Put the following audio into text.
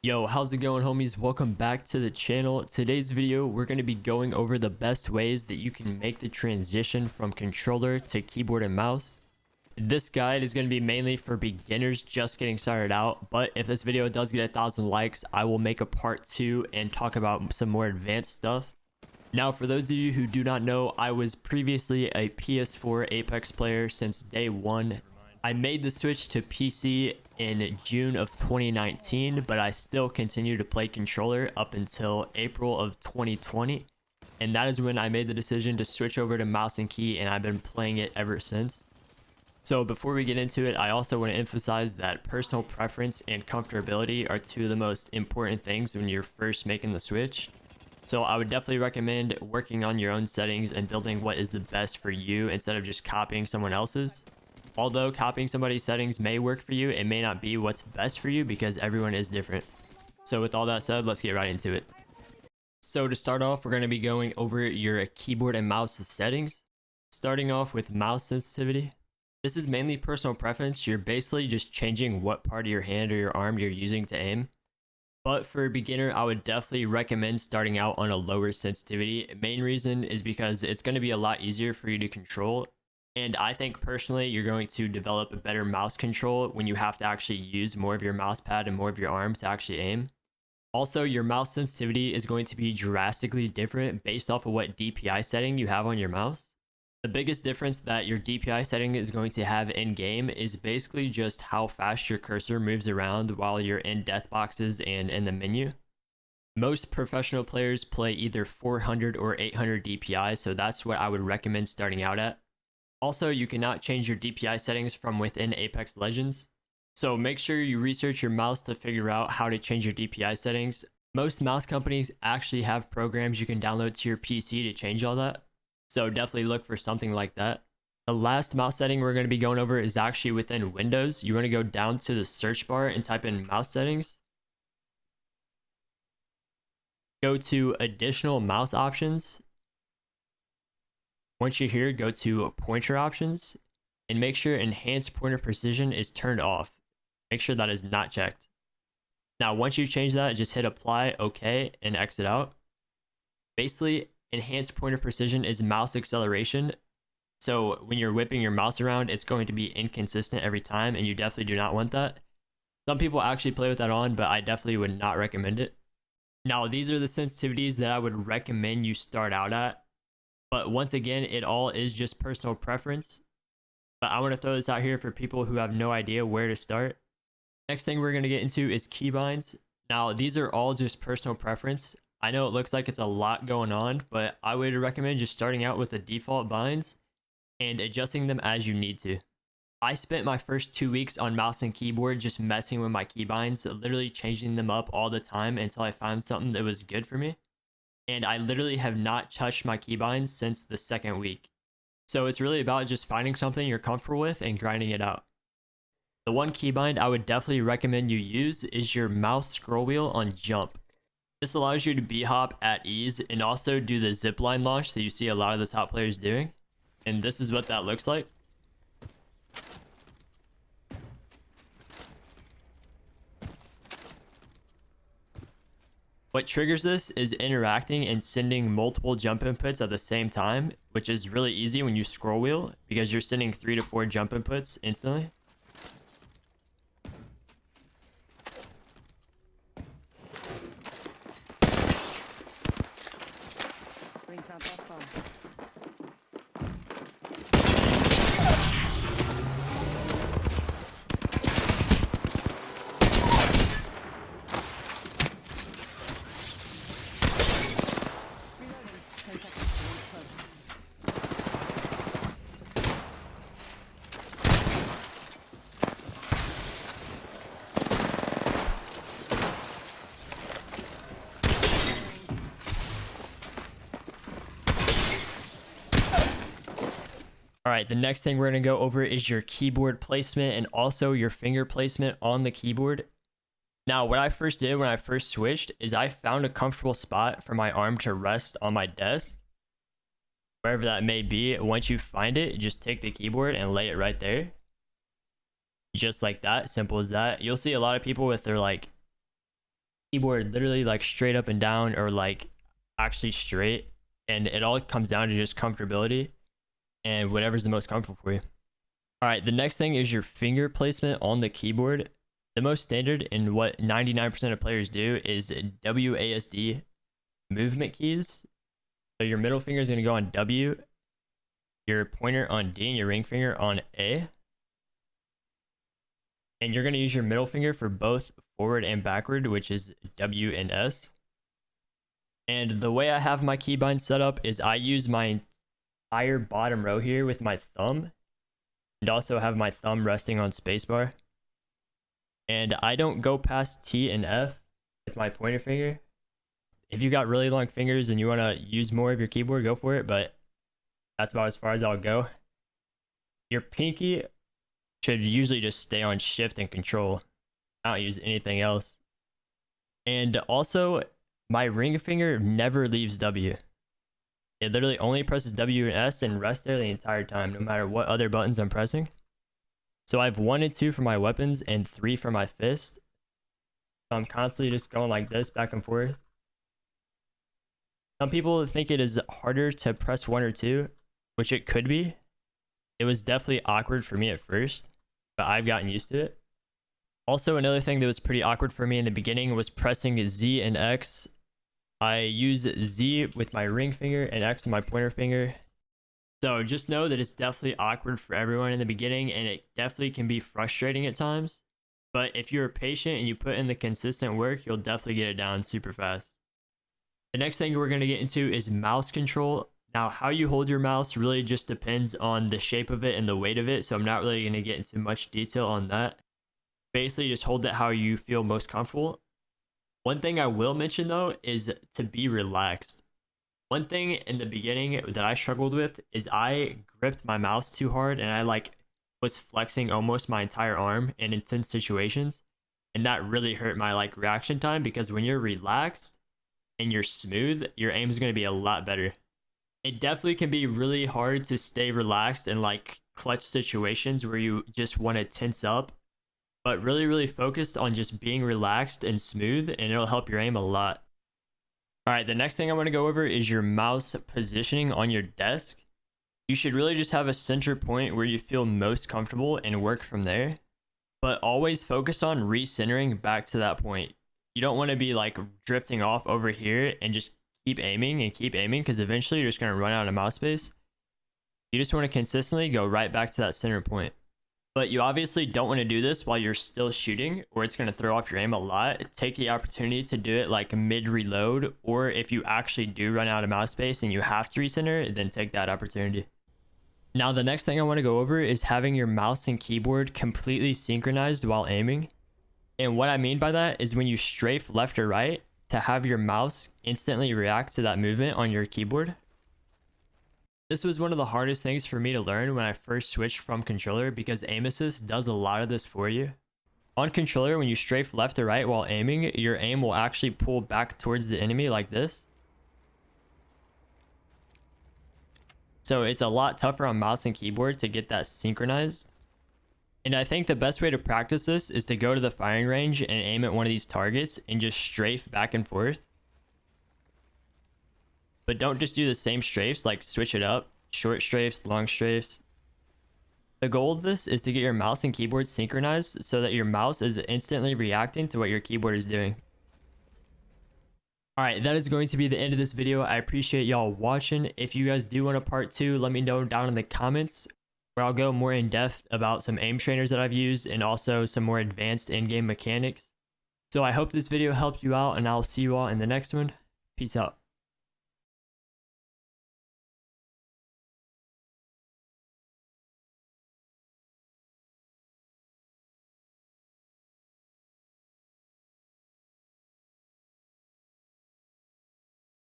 Yo, how's it going, homies? Welcome back to the channel. Today's video, we're going to be going over the best ways that you can make the transition from controller to keyboard and mouse. This guide is going to be mainly for beginners just getting started out, but if this video does get 1,000 likes, I will make a part 2 and talk about some more advanced stuff. Now, for those of you who do not know, I was previously a PS4 Apex player since day one. I made the switch to PC in June of 2019, but I still continue to play controller up until April of 2020. And that is when I made the decision to switch over to mouse and key, and I've been playing it ever since. So before we get into it, I also want to emphasize that personal preference and comfortability are two of the most important things when you're first making the switch. So I would definitely recommend working on your own settings and building what is the best for you instead of just copying someone else's. Although copying somebody's settings may work for you, it may not be what's best for you because everyone is different. So with all that said, let's get right into it. So to start off, we're going to be going over your keyboard and mouse settings. Starting off with mouse sensitivity. This is mainly personal preference. You're basically just changing what part of your hand or your arm you're using to aim. But for a beginner, I would definitely recommend starting out on a lower sensitivity. Main reason is because it's going to be a lot easier for you to control. And I think personally, you're going to develop a better mouse control when you have to actually use more of your mouse pad and more of your arm to actually aim. Also, your mouse sensitivity is going to be drastically different based off of what DPI setting you have on your mouse. The biggest difference that your DPI setting is going to have in game is basically just how fast your cursor moves around while you're in death boxes and in the menu. Most professional players play either 400 or 800 DPI, so that's what I would recommend starting out at. Also, you cannot change your DPI settings from within Apex Legends, so make sure you research your mouse to figure out how to change your DPI settings. Most mouse companies actually have programs you can download to your PC to change all that, so definitely look for something like that. The last mouse setting we're going to be going over is actually within Windows. You want to go down to the search bar and type in mouse settings. Go to additional mouse options. Once you're here, go to pointer options and make sure enhanced pointer precision is turned off. Make sure that is not checked. Now, once you change that, just hit apply, OK, and exit out. Basically, enhanced pointer precision is mouse acceleration. So when you're whipping your mouse around, it's going to be inconsistent every time, and you definitely do not want that. Some people actually play with that on, but I definitely would not recommend it. Now, these are the sensitivities that I would recommend you start out at. But once again, it all is just personal preference. But I want to throw this out here for people who have no idea where to start. Next thing we're going to get into is keybinds. Now, these are all just personal preference. I know it looks like it's a lot going on, but I would recommend just starting out with the default binds and adjusting them as you need to. I spent my first 2 weeks on mouse and keyboard just messing with my keybinds, literally changing them up all the time until I found something that was good for me. And I literally have not touched my keybinds since the second week. So it's really about just finding something you're comfortable with and grinding it out. The one keybind I would definitely recommend you use is your mouse scroll wheel on jump. This allows you to b-hop at ease and also do the zipline launch that you see a lot of the top players doing. And this is what that looks like. What triggers this is interacting and sending multiple jump inputs at the same time, which is really easy when you scroll wheel because you're sending 3 to 4 jump inputs instantly. Rings not that far. Alright, the next thing we're going to go over is your keyboard placement and also your finger placement on the keyboard. Now, what I first did when I first switched is I found a comfortable spot for my arm to rest on my desk. Wherever that may be, once you find it, just take the keyboard and lay it right there. Just like that, simple as that. You'll see a lot of people with their like keyboard literally like straight up and down or like actually straight. And it all comes down to just comfortability and whatever's the most comfortable for you. All right, the next thing is your finger placement on the keyboard. The most standard and what 99% of players do is WASD movement keys. So your middle finger is going to go on W, your pointer on D, and your ring finger on A. And you're going to use your middle finger for both forward and backward, which is W and S. And the way I have my keybind set up is I use my entire bottom row here with my thumb, and also have my thumb resting on spacebar. And I don't go past T and F with my pointer finger. If you got really long fingers and you want to use more of your keyboard, go for it, but that's about as far as I'll go. Your pinky should usually just stay on shift and control. I don't use anything else. And also, my ring finger never leaves W. It literally only presses W and S and rests there the entire time, no matter what other buttons I'm pressing. So I have 1 and 2 for my weapons and 3 for my fist. So I'm constantly just going like this, back and forth. Some people think it is harder to press 1 or 2, which it could be. It was definitely awkward for me at first, but I've gotten used to it. Also, another thing that was pretty awkward for me in the beginning was pressing Z and X. I use Z with my ring finger and X with my pointer finger. So just know that it's definitely awkward for everyone in the beginning, and it definitely can be frustrating at times. But if you're patient and you put in the consistent work, you'll definitely get it down super fast. The next thing we're going to get into is mouse control. Now, how you hold your mouse really just depends on the shape of it and the weight of it, so I'm not really going to get into much detail on that. Basically, just hold it how you feel most comfortable. One thing I will mention though is to be relaxed. One thing in the beginning that I struggled with is I gripped my mouse too hard and I was flexing almost my entire arm in intense situations, and that really hurt my reaction time, because when you're relaxed and you're smooth, your aim is going to be a lot better. It definitely can be really hard to stay relaxed in clutch situations where you just want to tense up, but really focused on just being relaxed and smooth, and it'll help your aim a lot. All right, the next thing I want to go over is your mouse positioning on your desk. You should really just have a center point where you feel most comfortable and work from there, but always focus on recentering back to that point. You don't want to be drifting off over here and just keep aiming, because eventually you're just going to run out of mouse space. You just want to consistently go right back to that center point. But you obviously don't want to do this while you're still shooting, or it's going to throw off your aim a lot. Take the opportunity to do it mid reload, or if you actually do run out of mouse space and you have to recenter, then take that opportunity. Now, the next thing I want to go over is having your mouse and keyboard completely synchronized while aiming. And what I mean by that is when you strafe left or right, to have your mouse instantly react to that movement on your keyboard. This was one of the hardest things for me to learn when I first switched from controller, because aim assist does a lot of this for you. On controller, when you strafe left or right while aiming, your aim will actually pull back towards the enemy like this. So it's a lot tougher on mouse and keyboard to get that synchronized. And I think the best way to practice this is to go to the firing range and aim at one of these targets and just strafe back and forth. But don't just do the same strafes, switch it up. Short strafes, long strafes. The goal of this is to get your mouse and keyboard synchronized so that your mouse is instantly reacting to what your keyboard is doing. Alright, that is going to be the end of this video. I appreciate y'all watching. If you guys do want a part 2, let me know down in the comments, where I'll go more in depth about some aim trainers that I've used and also some more advanced in-game mechanics. So I hope this video helped you out, and I'll see you all in the next one. Peace out.